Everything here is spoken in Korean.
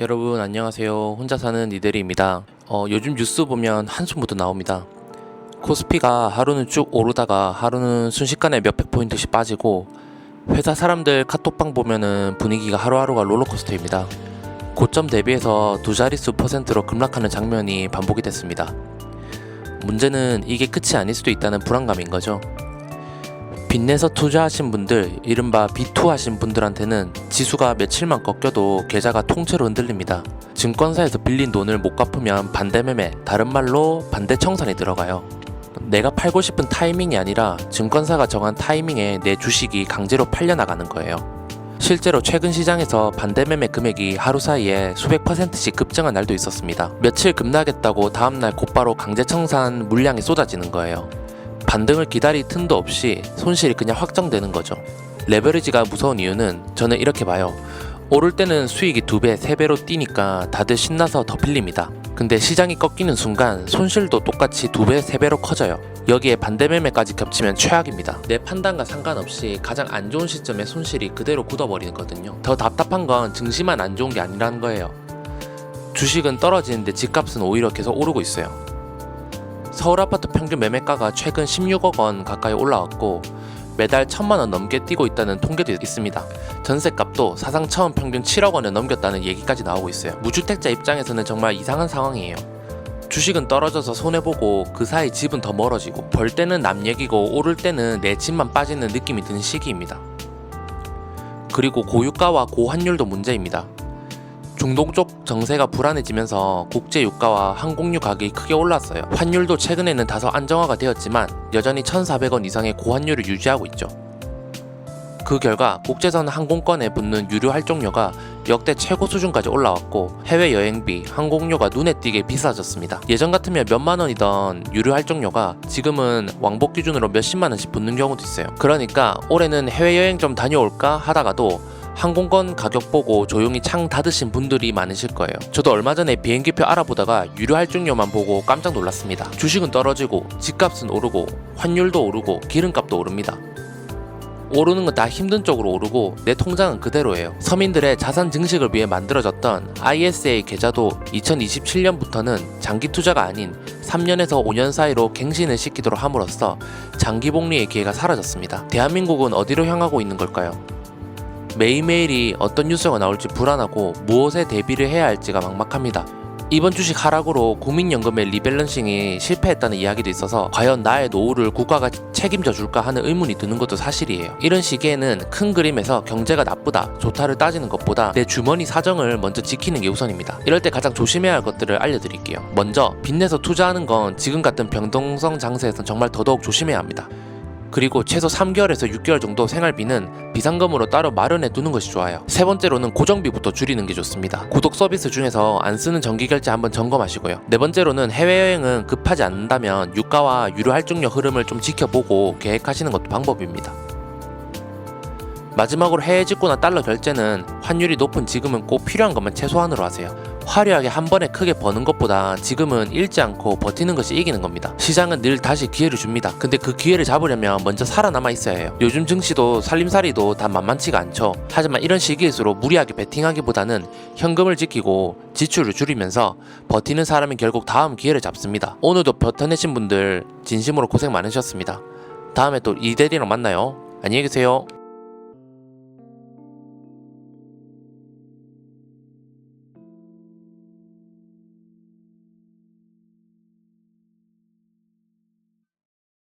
여러분 안녕하세요. 혼자 사는 이대리입니다. 요즘 뉴스 보면 한숨부터 나옵니다. 코스피가 하루는 쭉 오르다가 하루는 순식간에 몇백 포인트씩 빠지고, 회사 사람들 카톡방 보면은 분위기가 하루하루가 롤러코스터입니다. 고점 대비해서 두 자릿수 %로 급락하는 장면이 반복이 됐습니다. 문제는 이게 끝이 아닐 수도 있다는 불안감인 거죠. 빚내서 투자하신 분들, 이른바 B2 하신 분들한테는 지수가 며칠만 꺾여도 계좌가 통째로 흔들립니다. 증권사에서 빌린 돈을 못 갚으면 반대매매, 다른 말로 반대청산이 들어가요. 내가 팔고 싶은 타이밍이 아니라 증권사가 정한 타이밍에 내 주식이 강제로 팔려나가는 거예요. 실제로 최근 시장에서 반대매매 금액이 하루 사이에 수백 %씩 급증한 날도 있었습니다. 며칠 급락했다고 다음날 곧바로 강제청산 물량이 쏟아지는 거예요. 반등을 기다릴 틈도 없이 손실이 그냥 확정되는 거죠. 레버리지가 무서운 이유는 저는 이렇게 봐요. 오를 때는 수익이 2배, 3배로 뛰니까 다들 신나서 더 빌립니다. 근데 시장이 꺾이는 순간 손실도 똑같이 2배, 3배로 커져요. 여기에 반대매매까지 겹치면 최악입니다. 내 판단과 상관없이 가장 안 좋은 시점에 손실이 그대로 굳어버리거든요. 더 답답한 건 증시만 안 좋은 게 아니라는 거예요. 주식은 떨어지는데 집값은 오히려 계속 오르고 있어요. 서울 아파트 평균 매매가가 최근 16억 원 가까이 올라왔고, 매달 1,000만 원 넘게 뛰고 있다는 통계도 있습니다. 전세값도 사상 처음 평균 7억 원을 넘겼다는 얘기까지 나오고 있어요. 무주택자 입장에서는 정말 이상한 상황이에요. 주식은 떨어져서 손해보고 그 사이 집은 더 멀어지고, 벌 때는 남 얘기고 오를 때는 내 집만 빠지는 느낌이 드는 시기입니다. 그리고 고유가와 고환율도 문제입니다. 중동 쪽 정세가 불안해지면서 국제 유가와 항공유 가격이 크게 올랐어요. 환율도 최근에는 다소 안정화가 되었지만 여전히 1,400원 이상의 고환율을 유지하고 있죠. 그 결과 국제선 항공권에 붙는 유류 할증료가 역대 최고 수준까지 올라왔고, 해외 여행비, 항공료가 눈에 띄게 비싸졌습니다. 예전 같으면 몇만 원이던 유류 할증료가 지금은 왕복 기준으로 몇십만 원씩 붙는 경우도 있어요. 그러니까 올해는 해외여행 좀 다녀올까 하다가도 항공권 가격 보고 조용히 창 닫으신 분들이 많으실 거예요. 저도 얼마 전에 비행기표 알아보다가 유료 할증료만 보고 깜짝 놀랐습니다. 주식은 떨어지고 집값은 오르고 환율도 오르고 기름값도 오릅니다. 오르는 건 다 힘든 쪽으로 오르고 내 통장은 그대로예요. 서민들의 자산 증식을 위해 만들어졌던 ISA 계좌도 2027년부터는 장기 투자가 아닌 3년에서 5년 사이로 갱신을 시키도록 함으로써 장기 복리의 기회가 사라졌습니다. 대한민국은 어디로 향하고 있는 걸까요? 매일매일이 어떤 뉴스가 나올지 불안하고 무엇에 대비를 해야 할지가 막막합니다. 이번 주식 하락으로 국민연금의 리밸런싱이 실패했다는 이야기도 있어서 과연 나의 노후를 국가가 책임져 줄까 하는 의문이 드는 것도 사실이에요. 이런 시기에는 큰 그림에서 경제가 나쁘다, 좋다를 따지는 것보다 내 주머니 사정을 먼저 지키는 게 우선입니다. 이럴 때 가장 조심해야 할 것들을 알려드릴게요. 먼저 빚내서 투자하는 건 지금 같은 변동성 장세에선 정말 더더욱 조심해야 합니다. 그리고 최소 3개월에서 6개월 정도 생활비는 비상금으로 따로 마련해 두는 것이 좋아요. 세 번째로는 고정비부터 줄이는 게 좋습니다. 구독 서비스 중에서 안 쓰는 정기결제 한번 점검하시고요. 네 번째로는 해외여행은 급하지 않는다면 유가와 유료 할증료 흐름을 좀 지켜보고 계획하시는 것도 방법입니다. 마지막으로 해외 직구나 달러 결제는 환율이 높은 지금은 꼭 필요한 것만 최소한으로 하세요. 화려하게 한 번에 크게 버는 것보다 지금은 잃지 않고 버티는 것이 이기는 겁니다. 시장은 늘 다시 기회를 줍니다. 근데 그 기회를 잡으려면 먼저 살아남아 있어야 해요. 요즘 증시도 살림살이도 다 만만치가 않죠. 하지만 이런 시기일수록 무리하게 베팅하기보다는 현금을 지키고 지출을 줄이면서 버티는 사람이 결국 다음 기회를 잡습니다. 오늘도 버텨내신 분들 진심으로 고생 많으셨습니다. 다음에 또 이대리랑 만나요. 안녕히 계세요.